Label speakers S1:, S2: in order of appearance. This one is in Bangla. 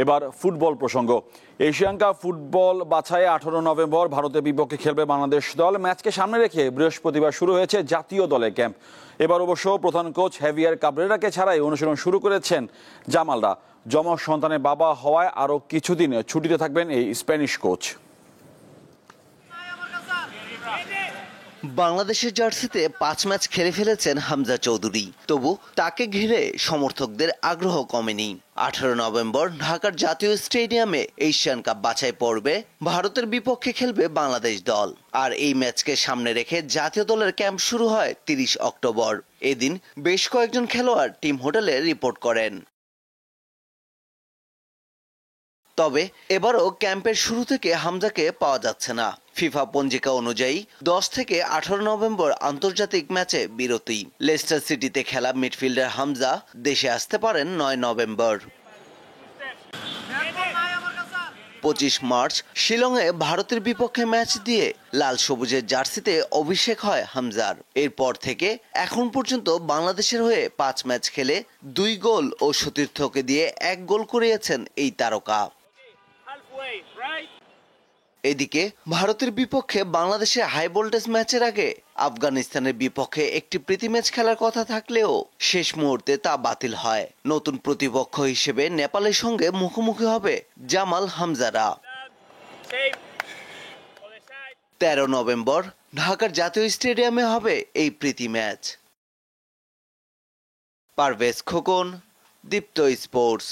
S1: এবার ফুটবল প্রসঙ্গ। এশিয়ান কাপ ফুটবল বাছাইয়ে 18 নভেম্বর ভারতের বিপক্ষে খেলবে বাংলাদেশ দল। ম্যাচকে সামনে রেখে বৃহস্পতিবার শুরু হয়েছে জাতীয় দলের ক্যাম্প। এবার অবশ্য প্রধান কোচ হেভিয়ার কাবরেরাকে ছাড়াই অনুশীলন শুরু করেছেন জামালরা। যমজ সন্তানের বাবা হওয়ায় আরও কিছুদিন ছুটিতে থাকবেন এই স্প্যানিশ কোচ।
S2: বাংলাদেশের জার্সিতে 5 ম্যাচ খেলে ফেলেছেন হামজা চৌধুরী, তবু তাকে ঘিরে সমর্থকদের আগ্রহ কমেনি। 18 নভেম্বর ঢাকার জাতীয় স্টেডিয়ামে এশিয়ান কাপ বাছাই পর্বে ভারতের বিপক্ষে খেলবে বাংলাদেশ দল। আর এই ম্যাচকে সামনে রেখে জাতীয় দলের ক্যাম্প শুরু হয় 30 অক্টোবর। এদিন বেশ কয়েকজন খেলোয়াড় টিম হোটেলে রিপোর্ট করেন। তবে এবারও ক্যাম্পের শুরু থেকে হামজাকে পাওয়া যাচ্ছে না। ফিফা পঞ্জিকা অনুযায়ী 10 থেকে 18 নভেম্বর আন্তর্জাতিক ম্যাচে বিরতি। লেস্টার সিটিতে খেলা মিডফিল্ডার হামজা দেশে আসতে পারেন 9 নভেম্বর। 25 মার্চ শিলংয়ে ভারতের বিপক্ষে ম্যাচ দিয়ে লাল সবুজের জার্সিতে অভিষেক হয় হামজার। এরপর থেকে এখন পর্যন্ত বাংলাদেশের হয়ে 5 ম্যাচ খেলে 2 গোল ও সতীর্থকে দিয়ে 1 গোল করিয়েছেন এই তারকা। এদিকে ভারতের বিপক্ষে বাংলাদেশের হাই ভোল্টেজ ম্যাচের আগে আফগানিস্তানের বিপক্ষে একটি প্রীতি ম্যাচ খেলার কথা থাকলেও শেষ মুহূর্তে তা বাতিল হয়। নতুন প্রতিপক্ষ হিসেবে নেপালের সঙ্গে মুখোমুখি হবে জামাল হামজারা। 13 নভেম্বর ঢাকার জাতীয় স্টেডিয়ামে হবে এই প্রীতি ম্যাচ। পারভেজ খোকন, দীপ্ত স্পোর্টস।